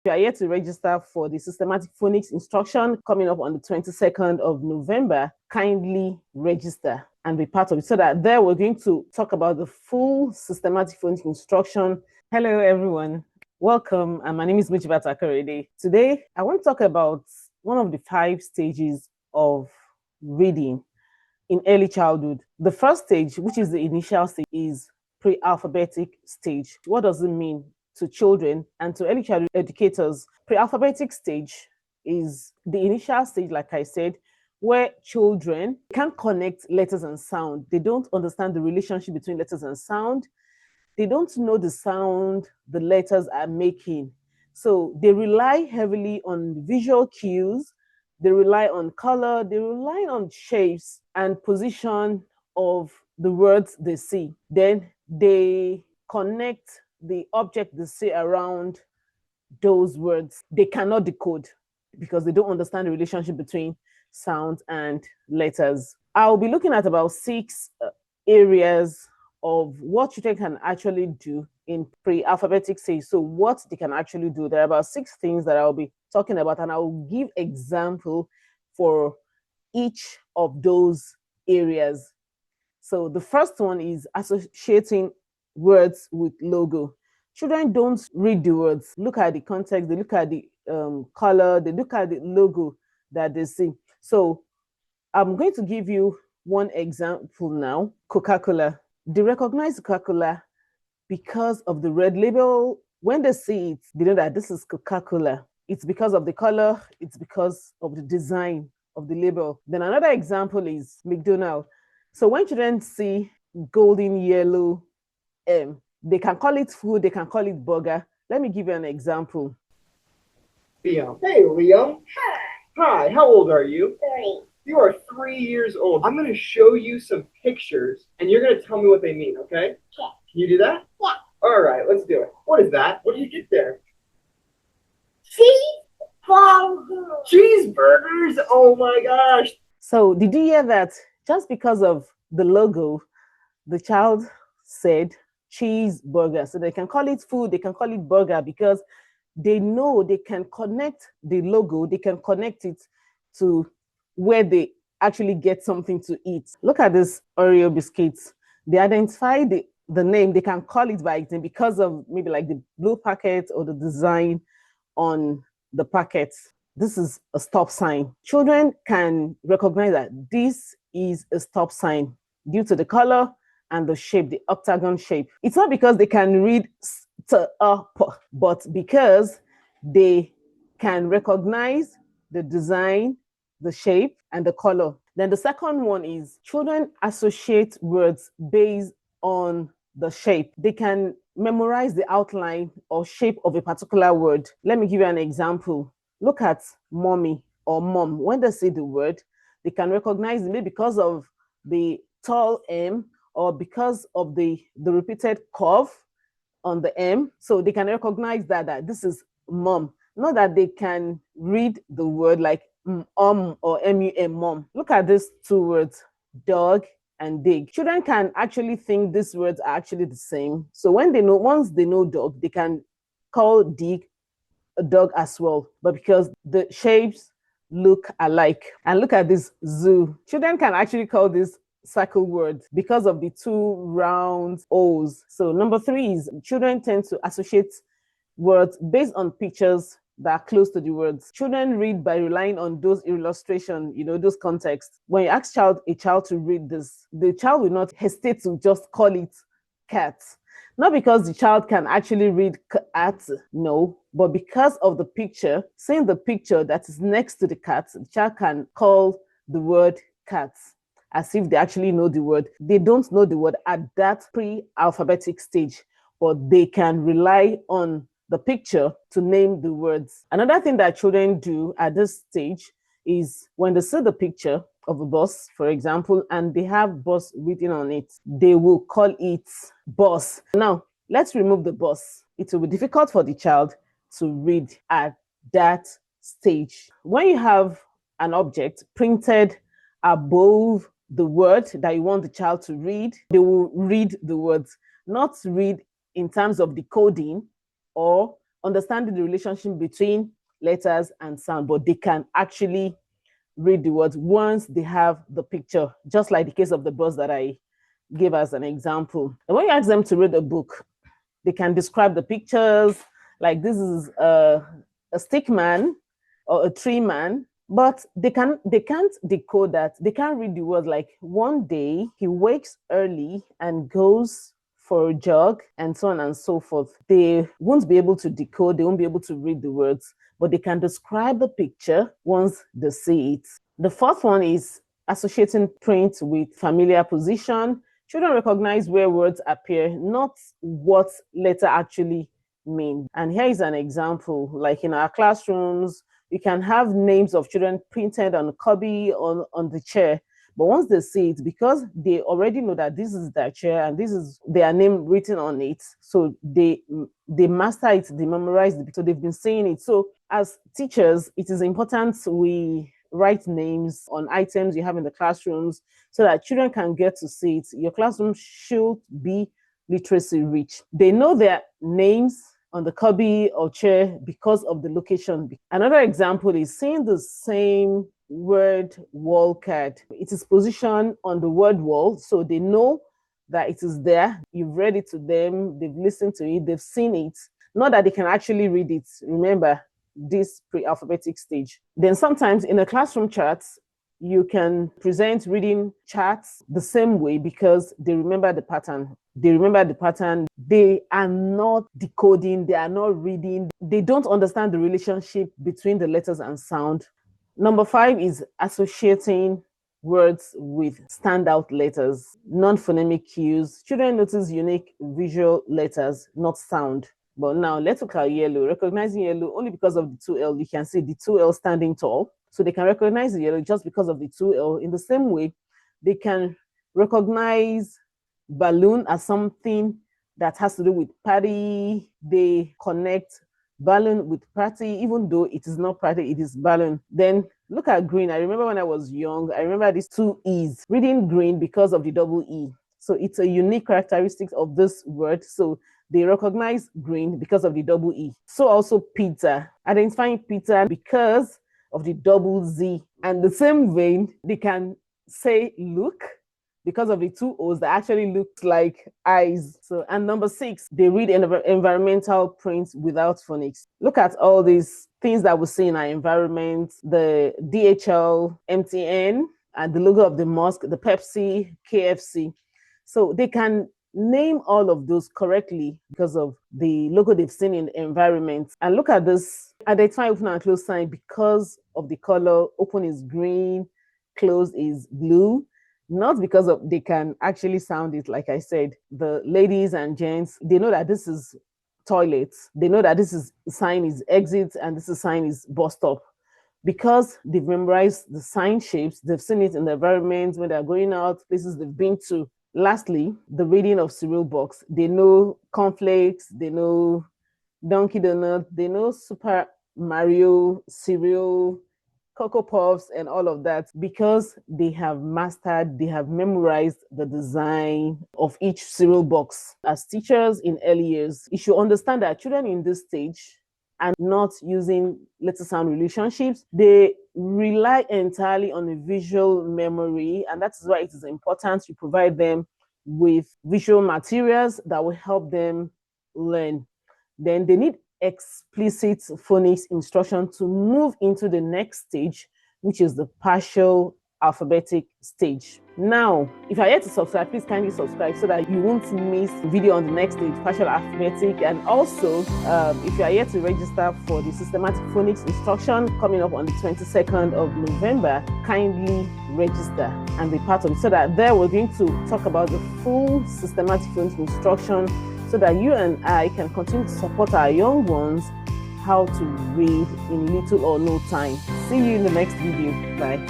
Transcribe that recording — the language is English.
you are yet to register for the systematic phonics instruction coming up on the 22nd of November, kindly register and be part of it, so that there we're going to talk about the full systematic phonics instruction. Hello, everyone. Welcome. And my name is Mujibat Akarede. Today, I want to talk about one of the 5 stages of reading in early childhood. The first stage, which is the initial stage, is pre-alphabetic stage. What does it mean to children and to early childhood educators? Pre-alphabetic stage is the initial stage, like I said, where children can't connect letters and sound. They don't understand the relationship between letters and sound. They don't know the sound the letters are making. So they rely heavily on visual cues. They rely on color. They rely on shapes and position of the words they see. Then they connect the object they see around those words. They cannot decode because they don't understand the relationship between sound and letters. I'll be looking at about 6 areas of what children can actually do in pre-alphabetic stage. So what they can actually do. There are about 6 things that I'll be talking about, and I'll give example for each of those areas. So the first one is associating words with logo. Children don't read the words. Look at the context, they look at the color, they look at the logo that they see. So I'm going to give you one example now. Coca-Cola. They recognize Coca-Cola because of the red label. When they see it, they know that this is Coca-Cola. It's because of the color, it's because of the design of the label. Then another example is McDonald's. So when children see golden yellow M, they can call it food, they can call it burger. Let me give you an example. Liam. Hey, Liam. Hi. Hi, how old are you? 3. You are 3 years old. I'm going to show you some pictures, and you're going to tell me what they mean, okay? Okay. Can you do that? Yeah. All right, let's do it. What is that? What do you get there? Cheeseburgers. Cheeseburgers? Oh my gosh. So did you hear that? Just because of the logo, the child said cheeseburger. So they can call it food, they can call it burger, because they know they can connect the logo, they can connect it to where they actually get something to eat. Look at this Oreo biscuits. They identify the name, they can call it by its name because of maybe like the blue packet or the design on the packet. This is a stop sign. Children can recognize that this is a stop sign due to the color and the shape, the octagon shape. It's not because they can read but because they can recognize the design, the shape, and the color. Then the second one is children associate words based on the shape. They can memorize the outline or shape of a particular word. Let me give you an example. Look at mommy or mom. When they say the word, they can recognize it maybe because of the tall M or because of the repeated curve on the M. So they can recognize that this is mom. Not that they can read the word like or M-U-M, mom. Look at these 2 words, dog and dig. Children can actually think these words are actually the same. So once they know dog, they can call dig a dog as well. But because the shapes look alike. And look at this zoo. Children can actually call this circle word because of the 2 round O's. So number 3 is children tend to associate words based on pictures that are close to the words. Children read by relying on those illustrations, those contexts. When you ask a child to read this, the child will not hesitate to just call it cat. Not because the child can actually read cat, no, but because of the picture, seeing the picture that is next to the cat, the child can call the word cat as if they actually know the word. They don't know the word at that pre-alphabetic stage, but they can rely on the picture to name the words. Another thing that children do at this stage is when they see the picture of a bus, for example, and they have bus written on it, they will call it bus. Now, let's remove the bus. It will be difficult for the child to read at that stage. When you have an object printed above the word that you want the child to read, they will read the words, not read in terms of decoding or understanding the relationship between letters and sound, but they can actually read the words once they have the picture, just like the case of the bus that I gave as an example. And when you ask them to read a book, they can describe the pictures, like this is a stick man or a tree man, but they can't decode that. They can't read the words. Like one day he wakes early and goes for a jog and so on and so forth. They won't be able to decode, they won't be able to read the words, but they can describe the picture once they see it. The fourth one is associating print with familiar position. Children recognize where words appear, not what letter actually mean. And here is an example. Like in our classrooms, you can have names of children printed on a cubby, on the chair. But once they see it, because they already know that this is their chair and this is their name written on it, so they master it, they memorize it, so they've been saying it. So as teachers, it is important we write names on items you have in the classrooms so that children can get to see it. Your classroom should be literacy rich. They know their names on the cubby or chair because of the location. Another example is seeing the same word wall card. It is positioned on the word wall, so they know that it is there. You've read it to them, they've listened to it, they've seen it. Not that they can actually read it. Remember, this pre-alphabetic stage. Then sometimes in a classroom chart, you can present reading charts the same way because they remember the pattern. They remember the pattern. They are not decoding, they are not reading. They don't understand the relationship between the letters and sound. Number 5 is associating words with standout letters, non-phonemic cues. Children notice unique visual letters, not sound. But now let's look at yellow. Recognizing yellow only because of the 2L. You can see the 2L standing tall. So they can recognize the yellow just because of the 2L. In the same way, they can recognize balloon as something that has to do with party. They connect balloon with party, even though it is not party, it is balloon. Then look at green. I remember when I was young, I remember these 2 E's. Reading green because of the double E. So it's a unique characteristic of this word. So they recognize green because of the double E. So also pizza, identifying pizza because of the double Z. And the same vein, they can say look because of the 2 O's that actually looks like eyes. So, and number 6, they read environmental prints without phonics. Look at all these things that we see in our environment, the DHL, MTN, and the logo of the mosque, the Pepsi, KFC. So they can name all of those correctly because of the logo they've seen in the environment. And look at this, identify open and close sign because of the color. Open is green, close is blue. Not because of they can actually sound it. Like I said, the ladies and gents, they know that this is toilets. They know that this is sign is exit and this is sign is bus stop. Because they've memorized the sign shapes, they've seen it in the environment when they're going out, places they've been to. Lastly, the reading of cereal box. They know cornflakes, they know Donkey Donut, they know Super Mario cereal, Cocoa Puffs, and all of that because they have mastered, they have memorized the design of each cereal box. As teachers in early years, you should understand that children in this stage are not using letter sound relationships. They rely entirely on a visual memory, and that is why it is important you provide them with visual materials that will help them learn. Then they need explicit phonics instruction to move into the next stage, which is the partial alphabetic stage. Now, if you're yet to subscribe, please kindly subscribe so that you won't miss the video on the next stage, partial alphabetic. And also, if you are yet to register for the systematic phonics instruction coming up on the 22nd of November, kindly register and be part of it so that there we're going to talk about the full systematic phonics instruction so that you and I can continue to support our young ones how to read in little or no time. See you in the next video. Bye.